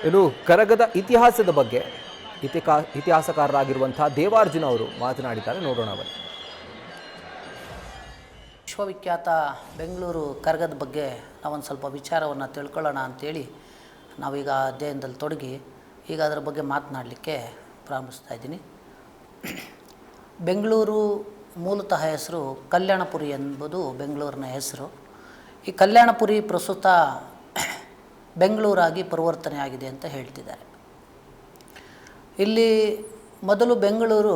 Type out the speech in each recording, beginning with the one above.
ಇನ್ನು ಕರಗದ ಇತಿಹಾಸದ ಬಗ್ಗೆ ಇತಿಹಾಸಕಾರರಾಗಿರುವಂತಹ ದೇವಾರ್ಜುನ ಅವರು ಮಾತನಾಡಿದ್ದಾರೆ, ನೋಡೋಣ ಬನ್ನಿ. ವಿಶ್ವವಿಖ್ಯಾತ ಬೆಂಗಳೂರು ಕರಗದ ಬಗ್ಗೆ ನಾವೊಂದು ಸ್ವಲ್ಪ ವಿಚಾರವನ್ನು ತಿಳ್ಕೊಳ್ಳೋಣ ಅಂಥೇಳಿ ನಾವೀಗ ಅಧ್ಯಯನದಲ್ಲಿ ತೊಡಗಿ ಈಗ ಅದರ ಬಗ್ಗೆ ಮಾತನಾಡಲಿಕ್ಕೆ ಪ್ರಾರಂಭಿಸ್ತಾ ಇದ್ದೀನಿ. ಬೆಂಗಳೂರು ಮೂಲತಃ ಹೆಸರು ಕಲ್ಯಾಣಪುರಿ ಎಂಬುದು ಬೆಂಗಳೂರಿನ ಹೆಸರು. ಈ ಕಲ್ಯಾಣಪುರಿ ಪ್ರಸ್ತುತ ಬೆಂಗಳೂರಾಗಿ ಪರಿವರ್ತನೆ ಆಗಿದೆ ಅಂತ ಹೇಳ್ತಿದ್ದಾರೆ. ಇಲ್ಲಿ ಮೊದಲು ಬೆಂಗಳೂರು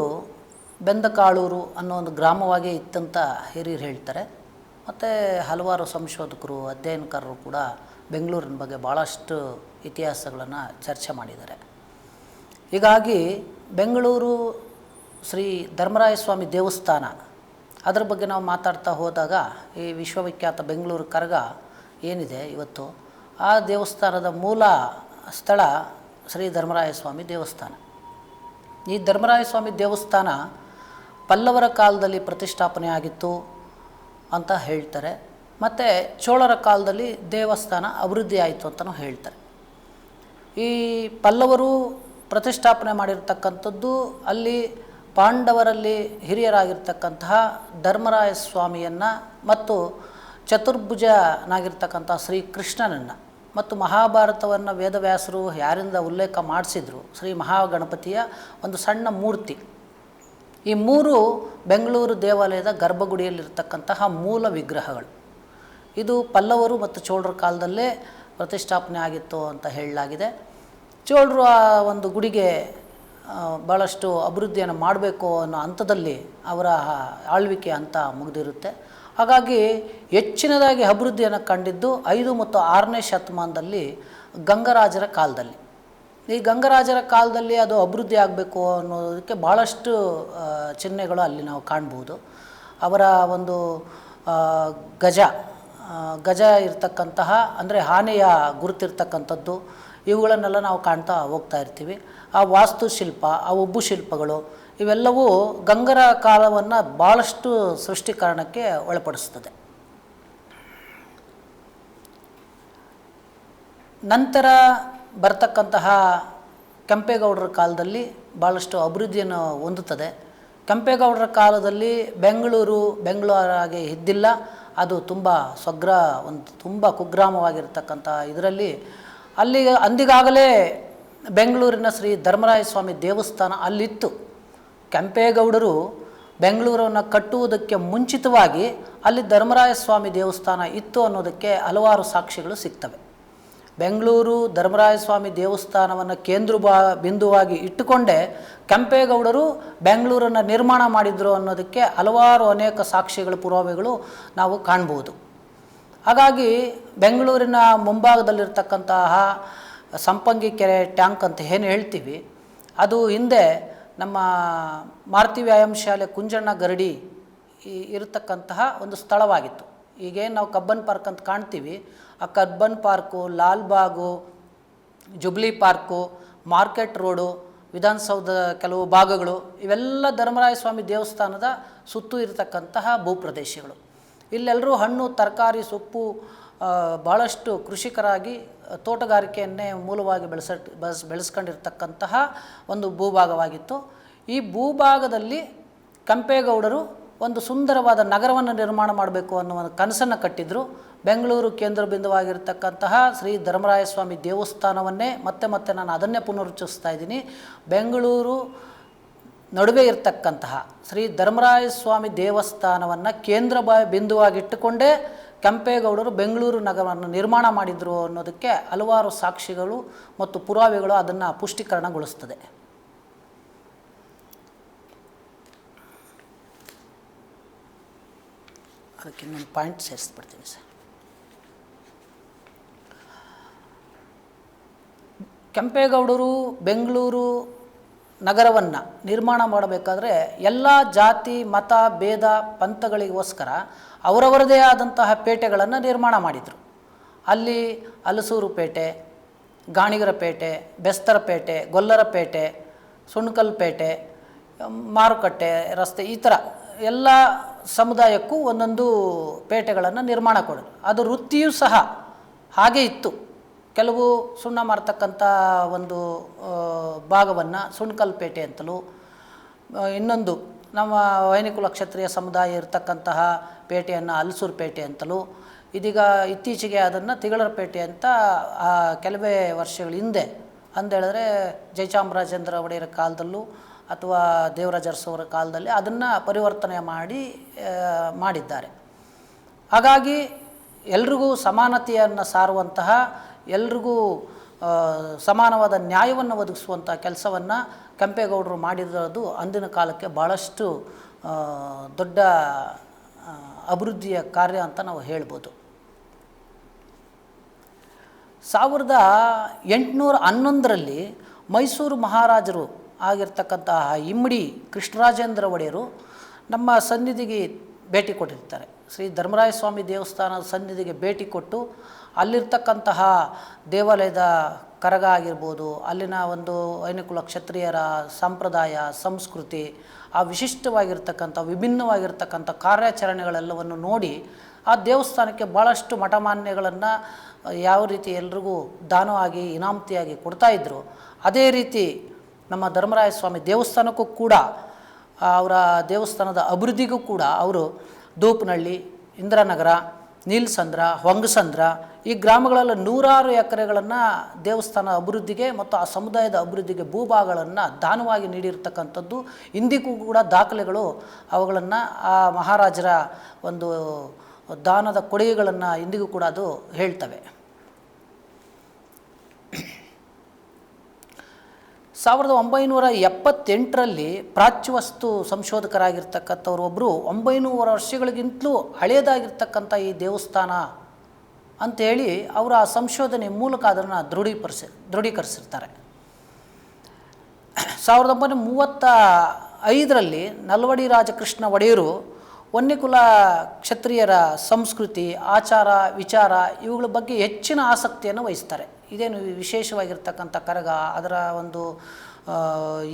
ಬೆಂದಕಾಳೂರು ಅನ್ನೋ ಒಂದು ಗ್ರಾಮವಾಗಿ ಇತ್ತಂತ ಹಿರಿಯರು ಹೇಳ್ತಾರೆ. ಮತ್ತು ಹಲವಾರು ಸಂಶೋಧಕರು ಅಧ್ಯಯನಕಾರರು ಕೂಡ ಬೆಂಗಳೂರಿನ ಬಗ್ಗೆ ಭಾಳಷ್ಟು ಇತಿಹಾಸಗಳನ್ನು ಚರ್ಚೆ ಮಾಡಿದ್ದಾರೆ. ಹೀಗಾಗಿ ಬೆಂಗಳೂರು ಶ್ರೀ ಧರ್ಮರಾಯ ಸ್ವಾಮಿ ದೇವಸ್ಥಾನ ಅದರ ಬಗ್ಗೆ ನಾವು ಮಾತಾಡ್ತಾ ಹೋದಾಗ ಈ ವಿಶ್ವವಿಖ್ಯಾತ ಬೆಂಗಳೂರು ಕರಗ ಏನಿದೆ ಇವತ್ತು, ಆ ದೇವಸ್ಥಾನದ ಮೂಲ ಸ್ಥಳ ಶ್ರೀ ಧರ್ಮರಾಯ ಸ್ವಾಮಿ ದೇವಸ್ಥಾನ. ಈ ಧರ್ಮರಾಯ ಸ್ವಾಮಿ ದೇವಸ್ಥಾನ ಪಲ್ಲವರ ಕಾಲದಲ್ಲಿ ಪ್ರತಿಷ್ಠಾಪನೆ ಆಗಿತ್ತು ಅಂತ ಹೇಳ್ತಾರೆ. ಮತ್ತು ಚೋಳರ ಕಾಲದಲ್ಲಿ ದೇವಸ್ಥಾನ ಅಭಿವೃದ್ಧಿ ಆಯಿತು ಅಂತಲೂ ಹೇಳ್ತಾರೆ. ಈ ಪಲ್ಲವರು ಪ್ರತಿಷ್ಠಾಪನೆ ಮಾಡಿರ್ತಕ್ಕಂಥದ್ದು ಅಲ್ಲಿ ಪಾಂಡವರಲ್ಲಿ ಹಿರಿಯರಾಗಿರ್ತಕ್ಕಂತಹ ಧರ್ಮರಾಯ ಸ್ವಾಮಿಯನ್ನು ಮತ್ತು ಚತುರ್ಭುಜನಾಗಿರ್ತಕ್ಕಂಥ ಶ್ರೀಕೃಷ್ಣನನ್ನು ಮತ್ತು ಮಹಾಭಾರತವನ್ನು ವೇದವ್ಯಾಸರು ಯಾರಿಂದ ಉಲ್ಲೇಖ ಮಾಡಿಸಿದ್ರು, ಶ್ರೀ ಮಹಾಗಣಪತಿಯ ಒಂದು ಸಣ್ಣ ಮೂರ್ತಿ. ಈ ಮೂರು ಬೆಂಗಳೂರು ದೇವಾಲಯದ ಗರ್ಭಗುಡಿಯಲ್ಲಿರ್ತಕ್ಕಂತಹ ಮೂಲ ವಿಗ್ರಹಗಳು. ಇದು ಪಲ್ಲವರು ಮತ್ತು ಚೋಳರ ಕಾಲದಲ್ಲೇ ಪ್ರತಿಷ್ಠಾಪನೆ ಆಗಿತ್ತು ಅಂತ ಹೇಳಲಾಗಿದೆ. ಚೋಳರು ಆ ಒಂದು ಗುಡಿಗೆ ಭಾಳಷ್ಟು ಅಭಿವೃದ್ಧಿಯನ್ನು ಮಾಡಬೇಕು ಅನ್ನೋ ಹಂತದಲ್ಲಿ ಅವರ ಆಳ್ವಿಕೆ ಅಂತ ಮುಗಿದಿರುತ್ತೆ. ಹಾಗಾಗಿ ಹೆಚ್ಚಿನದಾಗಿ ಅಭಿವೃದ್ಧಿಯನ್ನು ಕಂಡಿದ್ದು 5 ಮತ್ತು 6ನೇ ಶತಮಾನದಲ್ಲಿ ಗಂಗರಾಜರ ಕಾಲದಲ್ಲಿ. ಈ ಗಂಗರಾಜರ ಕಾಲದಲ್ಲಿ ಅದು ಅಭಿವೃದ್ಧಿ ಆಗಬೇಕು ಅನ್ನೋದಕ್ಕೆ ಭಾಳಷ್ಟು ಚಿಹ್ನೆಗಳು ಅಲ್ಲಿ ನಾವು ಕಾಣ್ಬೋದು. ಅವರ ಒಂದು ಗಜ ಇರ್ತಕ್ಕಂತಹ ಅಂದರೆ ಆನೆಯ ಗುರುತಿರ್ತಕ್ಕಂಥದ್ದು, ಇವುಗಳನ್ನೆಲ್ಲ ನಾವು ಕಾಣ್ತಾ ಹೋಗ್ತಾ ಇರ್ತೀವಿ. ಆ ವಾಸ್ತುಶಿಲ್ಪ, ಆ ಉಬ್ಬು ಶಿಲ್ಪಗಳು ಇವೆಲ್ಲವೂ ಗಂಗರ ಕಾಲವನ್ನು ಭಾಳಷ್ಟು ಸೃಷ್ಟೀಕರಣಕ್ಕೆ ಒಳಪಡಿಸ್ತದೆ. ನಂತರ ಬರ್ತಕ್ಕಂತಹ ಕೆಂಪೇಗೌಡರ ಕಾಲದಲ್ಲಿ ಭಾಳಷ್ಟು ಅಭಿವೃದ್ಧಿಯನ್ನು ಹೊಂದುತ್ತದೆ. ಕೆಂಪೇಗೌಡರ ಕಾಲದಲ್ಲಿ ಬೆಂಗಳೂರಾಗಿ ಇದ್ದಿಲ್ಲ. ಅದು ತುಂಬ ತುಂಬ ಕುಗ್ರಾಮವಾಗಿರ್ತಕ್ಕಂಥ ಇದರಲ್ಲಿ ಅಂದಿಗಾಗಲೇ ಬೆಂಗಳೂರಿನ ಶ್ರೀ ಧರ್ಮರಾಯ ಸ್ವಾಮಿ ದೇವಸ್ಥಾನ ಅಲ್ಲಿತ್ತು. ಕೆಂಪೇಗೌಡರು ಬೆಂಗಳೂರನ್ನು ಕಟ್ಟುವುದಕ್ಕೆ ಮುಂಚಿತವಾಗಿ ಅಲ್ಲಿ ಧರ್ಮರಾಯ ಸ್ವಾಮಿ ದೇವಸ್ಥಾನ ಇತ್ತು ಅನ್ನೋದಕ್ಕೆ ಹಲವಾರು ಸಾಕ್ಷಿಗಳು ಸಿಗ್ತವೆ. ಬೆಂಗಳೂರು ಧರ್ಮರಾಯ ಸ್ವಾಮಿ ದೇವಸ್ಥಾನವನ್ನು ಬಿಂದುವಾಗಿ ಇಟ್ಟುಕೊಂಡೇ ಕೆಂಪೇಗೌಡರು ಬೆಂಗಳೂರನ್ನು ನಿರ್ಮಾಣ ಮಾಡಿದರು ಅನ್ನೋದಕ್ಕೆ ಅನೇಕ ಸಾಕ್ಷಿಗಳು, ಪುರಾವೆಗಳು ನಾವು ಕಾಣ್ಬೋದು. ಹಾಗಾಗಿ ಬೆಂಗಳೂರಿನ ಮುಂಭಾಗದಲ್ಲಿರ್ತಕ್ಕಂತಹ ಸಂಪಂಗಿ ಕೆರೆ ಟ್ಯಾಂಕ್ ಅಂತ ಏನು ಹೇಳ್ತೀವಿ, ಅದು ಹಿಂದೆ ನಮ್ಮ ಮಾರುತಿ ವ್ಯಾಯಾಮ ಶಾಲೆ ಕುಂಜಣ್ಣ ಗರಡಿ ಇರತಕ್ಕಂತಹ ಒಂದು ಸ್ಥಳವಾಗಿತ್ತು. ಈಗೇನು ನಾವು ಕಬ್ಬನ್ ಪಾರ್ಕ್ ಅಂತ ಕಾಣ್ತೀವಿ, ಆ Cubbon park, Lalbagh, jubilee park, market road, ವಿಧಾನಸೌಧದ ಕೆಲವು ಭಾಗಗಳು ಇವೆಲ್ಲ ಧರ್ಮರಾಯ ಸ್ವಾಮಿ ದೇವಸ್ಥಾನದ ಸುತ್ತೂ ಇರತಕ್ಕಂತಹ ಭೂಪ್ರದೇಶಗಳು. ಇಲ್ಲೆಲ್ಲರೂ ಹಣ್ಣು, ತರಕಾರಿ, ಸೊಪ್ಪು ಭಾಳಷ್ಟು ಕೃಷಿಕರಾಗಿ ತೋಟಗಾರಿಕೆಯನ್ನೇ ಮೂಲವಾಗಿ ಬೆಳೆಸ್ಕೊಂಡಿರ್ತಕ್ಕಂತಹ ಒಂದು ಭೂಭಾಗವಾಗಿತ್ತು. ಈ ಭೂಭಾಗದಲ್ಲಿ ಕೆಂಪೇಗೌಡರು ಒಂದು ಸುಂದರವಾದ ನಗರವನ್ನು ನಿರ್ಮಾಣ ಮಾಡಬೇಕು ಅನ್ನೋ ಒಂದು ಕನಸನ್ನು ಕಟ್ಟಿದ್ರು. ಬೆಂಗಳೂರು ಕೇಂದ್ರ ಬಿಂದುವಾಗಿರ್ತಕ್ಕಂತಹ ಶ್ರೀ ಧರ್ಮರಾಯ ಸ್ವಾಮಿ ದೇವಸ್ಥಾನವನ್ನೇ ಮತ್ತೆ ನಾನು ಅದನ್ನೇ ಪುನರುಚ್ಚರಿಸ್ತಾ ಇದ್ದೀನಿ. ಬೆಂಗಳೂರು ನಡುವೆ ಇರತಕ್ಕಂತಹ ಶ್ರೀ ಧರ್ಮರಾಯ ಸ್ವಾಮಿ ದೇವಸ್ಥಾನವನ್ನು ಕೇಂದ್ರ ಬಿಂದುವಾಗಿಟ್ಟುಕೊಂಡೇ ಕೆಂಪೇಗೌಡರು ಬೆಂಗಳೂರು ನಗರವನ್ನು ನಿರ್ಮಾಣ ಮಾಡಿದರು ಅನ್ನೋದಕ್ಕೆ ಹಲವಾರು ಸಾಕ್ಷಿಗಳು ಮತ್ತು ಪುರಾವೆಗಳು ಅದನ್ನು ಪುಷ್ಟೀಕರಣಗೊಳಿಸ್ತದೆ. ಅದಕ್ಕೆ ಇನ್ನೊಂದು ಪಾಯಿಂಟ್ ಸೇರಿಸ್ಬಿಡ್ತೀನಿ ಸರ್. ಕೆಂಪೇಗೌಡರು ಬೆಂಗಳೂರು ನಗರವನ್ನು ನಿರ್ಮಾಣ ಮಾಡಬೇಕಾದ್ರೆ ಎಲ್ಲ ಜಾತಿ, ಮತ, ಭೇದ, ಪಂಥಗಳಿಗೋಸ್ಕರ ಅವರವರದೇ ಆದಂತಹ ಪೇಟೆಗಳನ್ನು ನಿರ್ಮಾಣ ಮಾಡಿದರು. ಅಲ್ಲಿ ಹಲಸೂರು ಪೇಟೆ, ಗಾಣಿಗರ ಪೇಟೆ, ಬೆಸ್ತರ ಪೇಟೆ, ಗೊಲ್ಲರ ಪೇಟೆ, ಸುಣ್ಕಲ್ ಪೇಟೆ, ಮಾರುಕಟ್ಟೆ ರಸ್ತೆ, ಈ ಥರ ಎಲ್ಲ ಸಮುದಾಯಕ್ಕೂ ಒಂದೊಂದು ಪೇಟೆಗಳನ್ನು ನಿರ್ಮಾಣ ಕೊಡೋದು. ಅದು ವೃತ್ತಿಯೂ ಸಹ ಹಾಗೆ ಇತ್ತು. ಕೆಲವು ಸುಣ್ಣ ಮಾರ್ತಕ್ಕಂಥ ಒಂದು ಭಾಗವನ್ನು ಸುಣ್ಕಲ್ಪೇಟೆ ಅಂತಲೂ, ಇನ್ನೊಂದು ನಮ್ಮ ವೈನಿಕುಲ ಕ್ಷತ್ರಿಯ ಸಮುದಾಯ ಇರತಕ್ಕಂತಹ ಪೇಟೆಯನ್ನು ಹಲಸೂರು ಪೇಟೆ ಅಂತಲೂ, ಇದೀಗ ಇತ್ತೀಚೆಗೆ ಅದನ್ನು ತಿಗಳರಪೇಟೆ ಅಂತ ಕೆಲವೇ ವರ್ಷಗಳ ಹಿಂದೆ ಅಂದೇಳಿದ್ರೆ ಜಯಚಾಮರಾಜೇಂದ್ರ ಒಡೆಯರ ಕಾಲದಲ್ಲೂ ಅಥವಾ ದೇವರಾಜ ಅರಸವರ ಕಾಲದಲ್ಲಿ ಅದನ್ನು ಪರಿವರ್ತನೆ ಮಾಡಿದ್ದಾರೆ. ಹಾಗಾಗಿ ಎಲ್ರಿಗೂ ಸಮಾನತೆಯನ್ನು ಸಾರುವಂತಹ, ಎಲ್ರಿಗೂ ಸಮಾನವಾದ ನ್ಯಾಯವನ್ನು ಒದಗಿಸುವಂಥ ಕೆಲಸವನ್ನು ಕೆಂಪೇಗೌಡರು ಮಾಡಿರೋದು ಅಂದಿನ ಕಾಲಕ್ಕೆ ಭಾಳಷ್ಟು ದೊಡ್ಡ ಅಭಿವೃದ್ಧಿಯ ಕಾರ್ಯ ಅಂತ ನಾವು ಹೇಳ್ಬೋದು. 1811ರಲ್ಲಿ ಮೈಸೂರು ಮಹಾರಾಜರು ಆಗಿರ್ತಕ್ಕಂತಹ ಇಮ್ಮಡಿ ಕೃಷ್ಣರಾಜೇಂದ್ರ ಒಡೆಯರು ನಮ್ಮ ಸನ್ನಿಧಿಗೆ ಭೇಟಿ ಕೊಟ್ಟಿರ್ತಾರೆ. ಶ್ರೀ ಧರ್ಮರಾಯ ಸ್ವಾಮಿ ದೇವಸ್ಥಾನದ ಸನ್ನಿಧಿಗೆ ಭೇಟಿ ಕೊಟ್ಟು ಅಲ್ಲಿರ್ತಕ್ಕಂತಹ ದೇವಾಲಯದ ಕರಗ ಆಗಿರ್ಬೋದು, ಅಲ್ಲಿನ ಒಂದು ವೈನಿಕುಲ ಕ್ಷತ್ರಿಯರ ಸಂಪ್ರದಾಯ ಸಂಸ್ಕೃತಿ, ಆ ವಿಶಿಷ್ಟವಾಗಿರ್ತಕ್ಕಂಥ ವಿಭಿನ್ನವಾಗಿರ್ತಕ್ಕಂಥ ಕಾರ್ಯಾಚರಣೆಗಳೆಲ್ಲವನ್ನು ನೋಡಿ ಆ ದೇವಸ್ಥಾನಕ್ಕೆ ಭಾಳಷ್ಟು ಮಠಮಾನ್ಯಗಳನ್ನು ಯಾವ ರೀತಿ ಎಲ್ರಿಗೂ ದಾನವಾಗಿ ಇನಾಮತಿಯಾಗಿ ಕೊಡ್ತಾಯಿದ್ರು, ಅದೇ ರೀತಿ ನಮ್ಮ ಧರ್ಮರಾಯ ಸ್ವಾಮಿ ದೇವಸ್ಥಾನಕ್ಕೂ ಕೂಡ ಅವರ ದೇವಸ್ಥಾನದ ಅಭಿವೃದ್ಧಿಗೂ ಕೂಡ ಅವರು ದೂಪನಹಳ್ಳಿ, ಇಂದ್ರನಗರ, ನೀಲಸಂದ್ರ, ಹೊಂಗಸಂದ್ರ ಈ ಗ್ರಾಮಗಳಲ್ಲಿ 100 ಎಕರೆಗಳನ್ನು ದೇವಸ್ಥಾನ ಅಭಿವೃದ್ಧಿಗೆ ಮತ್ತು ಆ ಸಮುದಾಯದ ಅಭಿವೃದ್ಧಿಗೆ ಭೂಭಾಗಗಳನ್ನು ದಾನವಾಗಿ ನೀಡಿರ್ತಕ್ಕಂಥದ್ದು ಇಂದಿಗೂ ಕೂಡ ದಾಖಲೆಗಳು ಅವುಗಳನ್ನು ಆ ಮಹಾರಾಜರ ಒಂದು ದಾನದ ಕೊಡುಗೆಗಳನ್ನು ಇಂದಿಗೂ ಕೂಡ ಅದು ಹೇಳ್ತವೆ. 1978ರಲ್ಲಿ ಪ್ರಾಚ್ಯವಸ್ತು ಸಂಶೋಧಕರಾಗಿರ್ತಕ್ಕಂಥವ್ರು ಒಬ್ಬರು 900 ವರ್ಷಗಳಿಗಿಂತಲೂ ಹಳೆಯದಾಗಿರ್ತಕ್ಕಂಥ ಈ ದೇವಸ್ಥಾನ ಅಂಥೇಳಿ ಅವರು ಆ ಸಂಶೋಧನೆ ಮೂಲಕ ಅದನ್ನು ದೃಢೀಕರಿಸಿರ್ತಾರೆ. 1935ರಲ್ಲಿ ನಲ್ವಡಿ ರಾಜಕೃಷ್ಣ ಒಡೆಯರು ವನ್ಯಕುಲ ಕ್ಷತ್ರಿಯರ ಸಂಸ್ಕೃತಿ, ಆಚಾರ, ವಿಚಾರ ಇವುಗಳ ಬಗ್ಗೆ ಹೆಚ್ಚಿನ ಆಸಕ್ತಿಯನ್ನು ವಹಿಸ್ತಾರೆ. ಇದೇನು ವಿಶೇಷವಾಗಿರ್ತಕ್ಕಂಥ ಕರಗ, ಅದರ ಒಂದು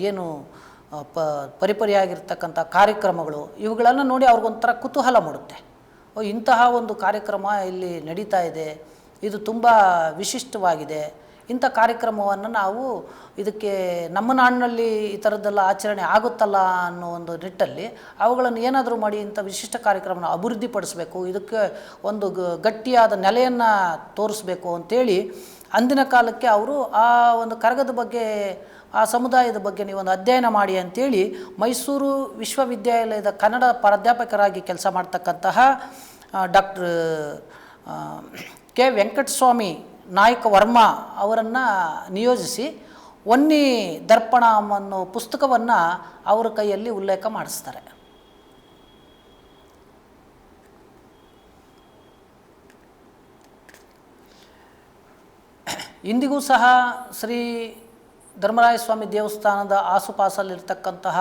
ಏನು ಪರಿಪರಿಯಾಗಿರ್ತಕ್ಕಂಥ ಕಾರ್ಯಕ್ರಮಗಳು ಇವುಗಳನ್ನು ನೋಡಿ ಅವ್ರಿಗೊಂಥರ ಕುತೂಹಲ ಮೂಡುತ್ತೆ. ಇಂತಹ ಒಂದು ಕಾರ್ಯಕ್ರಮ ಇಲ್ಲಿ ನಡೀತಾ ಇದೆ, ಇದು ತುಂಬ ವಿಶಿಷ್ಟವಾಗಿದೆ, ಇಂಥ ಕಾರ್ಯಕ್ರಮವನ್ನು ನಾವು ಇದಕ್ಕೆ ನಮ್ಮ ನಾಡಿನಲ್ಲಿ ಈ ಥರದ್ದೆಲ್ಲ ಆಚರಣೆ ಆಗುತ್ತಲ್ಲ ಅನ್ನೋ ಒಂದು ನಿಟ್ಟಲ್ಲಿ ಅವುಗಳನ್ನು ಏನಾದರೂ ಮಾಡಿ ಇಂಥ ವಿಶಿಷ್ಟ ಕಾರ್ಯಕ್ರಮನ ಅಭಿವೃದ್ಧಿಪಡಿಸಬೇಕು, ಇದಕ್ಕೆ ಒಂದು ಗಟ್ಟಿಯಾದ ನೆಲೆಯನ್ನು ತೋರಿಸ್ಬೇಕು ಅಂಥೇಳಿ ಅಂದಿನ ಕಾಲಕ್ಕೆ ಅವರು ಆ ಒಂದು ಕರಗದ ಬಗ್ಗೆ, ಆ ಸಮುದಾಯದ ಬಗ್ಗೆ ನೀವೊಂದು ಅಧ್ಯಯನ ಮಾಡಿ ಅಂಥೇಳಿ ಮೈಸೂರು ವಿಶ್ವವಿದ್ಯಾಲಯದ ಕನ್ನಡ ಪ್ರಾಧ್ಯಾಪಕರಾಗಿ ಕೆಲಸ ಮಾಡ್ತಕ್ಕಂತಹ ಡಾಕ್ಟರ್ ಕೆ ವೆಂಕಟಸ್ವಾಮಿ ನಾಯಕ ವರ್ಮ ಅವರನ್ನು ನಿಯೋಜಿಸಿ ವನ್ನಿ ದರ್ಪಣ ಅನ್ನೋ ಪುಸ್ತಕವನ್ನು ಅವರ ಕೈಯಲ್ಲಿ ಉಲ್ಲೇಖ ಮಾಡಿಸ್ತಾರೆ. ಇಂದಿಗೂ ಸಹ ಶ್ರೀ ಧರ್ಮರಾಯ ಸ್ವಾಮಿ ದೇವಸ್ಥಾನದ ಆಸುಪಾಸಲ್ಲಿರ್ತಕ್ಕಂತಹ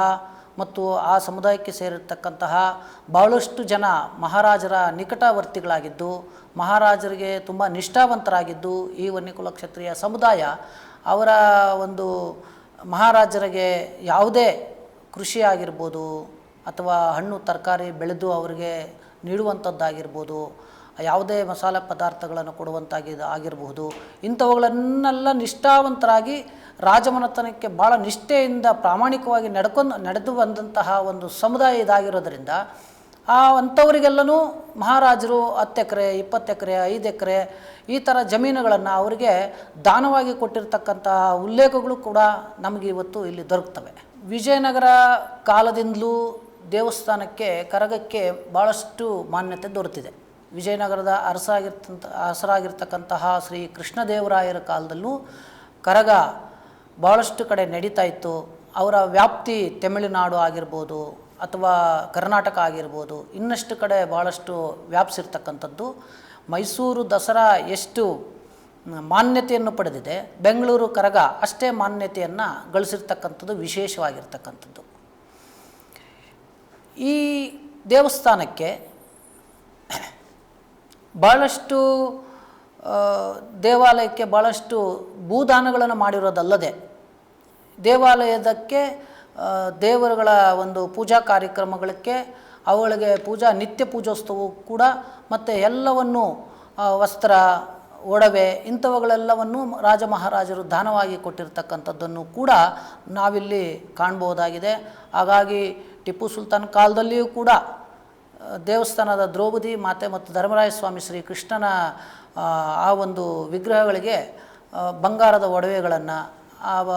ಮತ್ತು ಆ ಸಮುದಾಯಕ್ಕೆ ಸೇರಿರ್ತಕ್ಕಂತಹ ಭಾಳಷ್ಟು ಜನ ಮಹಾರಾಜರ ನಿಕಟವರ್ತಿಗಳಾಗಿದ್ದು, ಮಹಾರಾಜರಿಗೆ ತುಂಬ ನಿಷ್ಠಾವಂತರಾಗಿದ್ದು, ಈ ವನ್ಯಕುಲ ಕ್ಷತ್ರಿಯ ಸಮುದಾಯ ಅವರ ಒಂದು ಮಹಾರಾಜರಿಗೆ ಯಾವುದೇ ಕೃಷಿ ಆಗಿರ್ಬೋದು ಅಥವಾ ಹಣ್ಣು ತರಕಾರಿ ಬೆಳೆದು ಅವರಿಗೆ ನೀಡುವಂಥದ್ದಾಗಿರ್ಬೋದು, ಯಾವುದೇ ಮಸಾಲೆ ಪದಾರ್ಥಗಳನ್ನು ಆಗಿರಬಹುದು, ಇಂಥವುಗಳನ್ನೆಲ್ಲ ನಿಷ್ಠಾವಂತರಾಗಿ ರಾಜಮನೆತನಕ್ಕೆ ಭಾಳ ನಿಷ್ಠೆಯಿಂದ ಪ್ರಾಮಾಣಿಕವಾಗಿ ನಡೆದು ಬಂದಂತಹ ಒಂದು ಸಮುದಾಯ ಇದಾಗಿರೋದರಿಂದ ಅಂಥವರಿಗೆಲ್ಲನೂ ಮಹಾರಾಜರು 10 ಎಕರೆ 20 ಎಕರೆ 5 ಎಕರೆ ಈ ಥರ ಜಮೀನುಗಳನ್ನು ಅವರಿಗೆ ದಾನವಾಗಿ ಕೊಟ್ಟಿರ್ತಕ್ಕಂತಹ ಉಲ್ಲೇಖಗಳು ಕೂಡ ನಮಗೆ ಇವತ್ತು ಇಲ್ಲಿ ದೊರಕ್ತವೆ. ವಿಜಯನಗರ ಕಾಲದಿಂದಲೂ ದೇವಸ್ಥಾನಕ್ಕೆ ಕರಗಕ್ಕೆ ಭಾಳಷ್ಟು ಮಾನ್ಯತೆ ದೊರೆತಿದೆ. ವಿಜಯನಗರದ ಅರಸರಾಗಿರ್ತಕ್ಕಂತಹ ಶ್ರೀ ಕೃಷ್ಣದೇವರಾಯರ ಕಾಲದಲ್ಲೂ ಕರಗ ಭಾಳಷ್ಟು ಕಡೆ ನಡೀತಾ ಇತ್ತು. ಅವರ ವ್ಯಾಪ್ತಿ ತಮಿಳುನಾಡು ಆಗಿರ್ಬೋದು ಅಥವಾ ಕರ್ನಾಟಕ ಆಗಿರ್ಬೋದು, ಇನ್ನಷ್ಟು ಕಡೆ ಭಾಳಷ್ಟು ವ್ಯಾಪಿಸಿರ್ತಕ್ಕಂಥದ್ದು. ಮೈಸೂರು ದಸರಾ ಎಷ್ಟು ಮಾನ್ಯತೆಯನ್ನು ಪಡೆದಿದೆ, ಬೆಂಗಳೂರು ಕರಗ ಅಷ್ಟೇ ಮಾನ್ಯತೆಯನ್ನು ಗಳಿಸಿರ್ತಕ್ಕಂಥದ್ದು ವಿಶೇಷವಾಗಿರ್ತಕ್ಕಂಥದ್ದು. ಈ ದೇವಸ್ಥಾನಕ್ಕೆ ಭಾಳಷ್ಟು ದೇವಾಲಯಕ್ಕೆ ಭಾಳಷ್ಟು ಭೂದಾನಗಳನ್ನು ಮಾಡಿರೋದಲ್ಲದೆ ದೇವಾಲಯದಕ್ಕೆ ದೇವರುಗಳ ಒಂದು ಪೂಜಾ ಕಾರ್ಯಕ್ರಮಗಳಿಗೆ ಅವುಗಳಿಗೆ ನಿತ್ಯ ಪೂಜೋತ್ಸವವು ಕೂಡ ಮತ್ತು ಎಲ್ಲವನ್ನು ವಸ್ತ್ರ ಒಡವೆ ಇಂಥವುಗಳೆಲ್ಲವನ್ನು ರಾಜ ಮಹಾರಾಜರು ದಾನವಾಗಿ ಕೊಟ್ಟಿರ್ತಕ್ಕಂಥದ್ದನ್ನು ಕೂಡ ನಾವಿಲ್ಲಿ ಕಾಣ್ಬೋದಾಗಿದೆ. ಹಾಗಾಗಿ ಟಿಪ್ಪು ಸುಲ್ತಾನ್ ಕಾಲದಲ್ಲಿಯೂ ಕೂಡ ದೇವಸ್ಥಾನದ ದ್ರೌಪದಿ ಮಾತೆ ಮತ್ತು ಧರ್ಮರಾಯ ಸ್ವಾಮಿ ಶ್ರೀ ಕೃಷ್ಣನ ಆ ಒಂದು ವಿಗ್ರಹಗಳಿಗೆ ಬಂಗಾರದ ಒಡವೆಗಳನ್ನು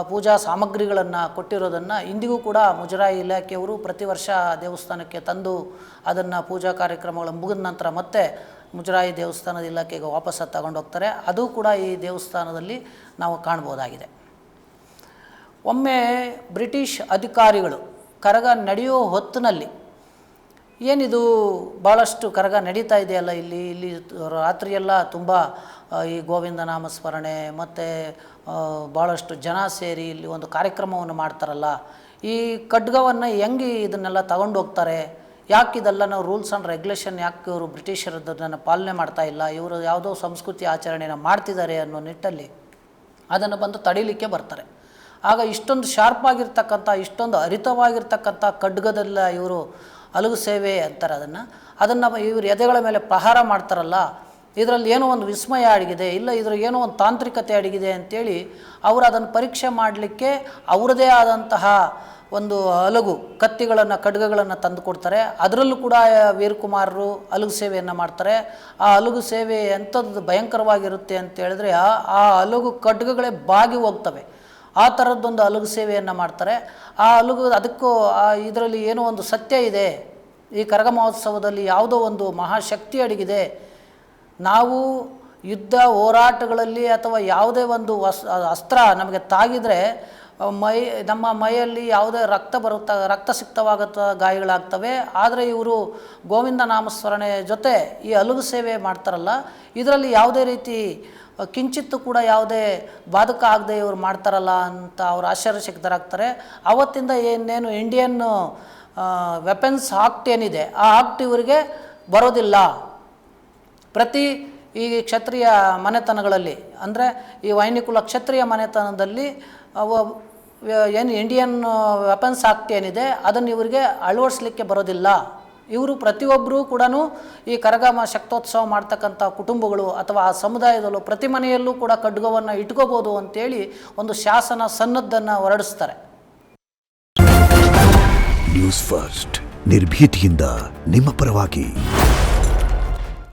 ಪೂಜಾ ಸಾಮಗ್ರಿಗಳನ್ನು ಕೊಟ್ಟಿರೋದನ್ನು ಇಂದಿಗೂ ಕೂಡ ಮುಜರಾಯಿ ಇಲಾಖೆಯವರು ಪ್ರತಿ ವರ್ಷ ದೇವಸ್ಥಾನಕ್ಕೆ ತಂದು ಅದನ್ನು ಪೂಜಾ ಕಾರ್ಯಕ್ರಮಗಳು ಮುಗಿದ ನಂತರ ಮತ್ತೆ ಮುಜರಾಯಿ ದೇವಸ್ಥಾನದ ಇಲಾಖೆಗೆ ವಾಪಸ್ಸು ತಗೊಂಡೋಗ್ತಾರೆ. ಅದು ಕೂಡ ಈ ದೇವಸ್ಥಾನದಲ್ಲಿ ನಾವು ಕಾಣ್ಬೋದಾಗಿದೆ. ಒಮ್ಮೆ ಬ್ರಿಟಿಷ್ ಅಧಿಕಾರಿಗಳು ಕರಗ ನಡೆಯೋ ಹೊತ್ತಿನಲ್ಲಿ ಏನಿದು ಭಾಳಷ್ಟು ಕರಗ ನಡೀತಾ ಇದೆಯಲ್ಲ, ಇಲ್ಲಿ ರಾತ್ರಿಯೆಲ್ಲ ತುಂಬ ಈ ಗೋವಿಂದ ನಾಮಸ್ಮರಣೆ ಮತ್ತು ಭಾಳಷ್ಟು ಜನ ಸೇರಿ ಇಲ್ಲಿ ಒಂದು ಕಾರ್ಯಕ್ರಮವನ್ನು ಮಾಡ್ತಾರಲ್ಲ, ಈ ಖಡ್ಗವನ್ನು ಹೆಂಗೆ ಇದನ್ನೆಲ್ಲ ತಗೊಂಡು ಹೋಗ್ತಾರೆ, ಯಾಕೆ ಇದೆಲ್ಲ ನಾವು ರೂಲ್ಸ್ ಆ್ಯಂಡ್ ರೆಗ್ಯುಲೇಷನ್ ಯಾಕೆ ಇವರು ಬ್ರಿಟಿಷರದನ್ನು ಪಾಲನೆ ಮಾಡ್ತಾ ಇಲ್ಲ, ಇವರು ಯಾವುದೋ ಸಂಸ್ಕೃತಿ ಆಚರಣೆನ ಮಾಡ್ತಿದ್ದಾರೆ ಅನ್ನೋ ನಿಟ್ಟಲ್ಲಿ ಅದನ್ನು ಬಂದು ತಡೀಲಿಕ್ಕೆ ಬರ್ತಾರೆ. ಆಗ ಇಷ್ಟೊಂದು ಶಾರ್ಪಾಗಿರ್ತಕ್ಕಂಥ ಇಷ್ಟೊಂದು ಹರಿತವಾಗಿರ್ತಕ್ಕಂಥ ಖಡ್ಗದಲ್ಲ ಇವರು ಅಲಗು ಸೇವೆ ಅಂತಾರೆ ಅದನ್ನು ಇವರು ಎದೆಗಳ ಮೇಲೆ ಪ್ರಹಾರ ಮಾಡ್ತಾರಲ್ಲ, ಇದರಲ್ಲಿ ಏನೋ ಒಂದು ವಿಸ್ಮಯ ಅಡಗಿದೆ, ಇಲ್ಲ ಇದರ ಏನೋ ಒಂದು ತಾಂತ್ರಿಕತೆ ಅಡಗಿದೆ ಅಂಥೇಳಿ ಅವರು ಅದನ್ನು ಪರೀಕ್ಷೆ ಮಾಡಲಿಕ್ಕೆ ಅವರದೇ ಆದಂತಹ ಒಂದು ಅಲಗು ಕತ್ತಿಗಳನ್ನು ಖಡ್ಗಗಳನ್ನು ತಂದು ಕೊಡ್ತಾರೆ. ಅದರಲ್ಲೂ ಕೂಡ ವೀರಕುಮಾರರು ಅಲಗು ಸೇವೆಯನ್ನು ಮಾಡ್ತಾರೆ. ಆ ಅಲಗು ಸೇವೆ ಎಂಥದ್ದು ಭಯಂಕರವಾಗಿರುತ್ತೆ ಅಂತೇಳಿದ್ರೆ ಆ ಅಲಗು ಖಡ್ಗಗಳೇ ಬಾಗಿ ಹೋಗ್ತವೆ. ಆ ಥರದ್ದೊಂದು ಅಲಗು ಸೇವೆಯನ್ನು ಮಾಡ್ತಾರೆ. ಆ ಅಲಗು ಅದಕ್ಕೂ ಇದರಲ್ಲಿ ಏನೋ ಒಂದು ಸತ್ಯ ಇದೆ, ಈ ಕರಗ ಮಹೋತ್ಸವದಲ್ಲಿ ಯಾವುದೋ ಒಂದು ಮಹಾಶಕ್ತಿ ಅಡಗಿದೆ. ನಾವು ಯುದ್ಧ ಹೋರಾಟಗಳಲ್ಲಿ ಅಥವಾ ಯಾವುದೇ ಒಂದು ಅಸ್ತ್ರ ನಮಗೆ ತಾಗಿದರೆ ನಮ್ಮ ಮೈಯಲ್ಲಿ ಯಾವುದೇ ರಕ್ತ ಸಿಕ್ತವಾಗುತ್ತ ಗಾಯಗಳಾಗ್ತವೆ. ಆದರೆ ಇವರು ಗೋವಿಂದ ನಾಮಸ್ಮರಣೆ ಜೊತೆ ಈ ಅಲಗು ಸೇವೆ ಮಾಡ್ತಾರಲ್ಲ, ಇದರಲ್ಲಿ ಯಾವುದೇ ರೀತಿ ಕಿಂಚಿತ್ತು ಕೂಡ ಯಾವುದೇ ಬಾಧಕ ಆಗದೆ ಇವರು ಮಾಡ್ತಾರಲ್ಲ ಅಂತ ಅವರು ಆಶ್ಚರ್ಯಚಕಿತರಾಗ್ತಾರೆ. ಆವತ್ತಿಂದ ಏನೇನು ಇಂಡಿಯನ್ ವೆಪನ್ಸ್ ಆಕ್ಟ್ ಏನಿದೆ ಆ ಆಕ್ಟ್ ಇವರಿಗೆ ಬರೋದಿಲ್ಲ. ಪ್ರತಿ ಈ ಕ್ಷತ್ರಿಯ ಮನೆತನಗಳಲ್ಲಿ ಅಂದರೆ ಈ ವೈನಿಕುಲ ಕ್ಷತ್ರಿಯ ಮನೆತನದಲ್ಲಿ ಏನು ಇಂಡಿಯನ್ ವೆಪನ್ಸ್ ಆಕ್ಟ್ ಏನಿದೆ ಅದನ್ನು ಇವರಿಗೆ ಅಳವಡಿಸ್ಲಿಕ್ಕೆ ಬರೋದಿಲ್ಲ. ಇವರು ಪ್ರತಿಯೊಬ್ಬರೂ ಕೂಡ ಈ ಕರಗ ಶಕ್ತೋತ್ಸವ ಮಾಡ್ತಕ್ಕಂಥ ಕುಟುಂಬಗಳು ಅಥವಾ ಆ ಸಮುದಾಯದಲ್ಲೂ ಪ್ರತಿ ಮನೆಯಲ್ಲೂ ಕೂಡ ಖಡ್ಗವನ್ನು ಇಟ್ಕೋಬೋದು ಅಂತೇಳಿ ಒಂದು ಶಾಸನ ಸನ್ನದ್ದನ್ನು ಹೊರಡಿಸ್ತಾರೆ. ನ್ಯೂಸ್ ಫಸ್ಟ್ ನಿರ್ಭೀತಿಯಿಂದ ನಿಮ್ಮ ಪರವಾಗಿ.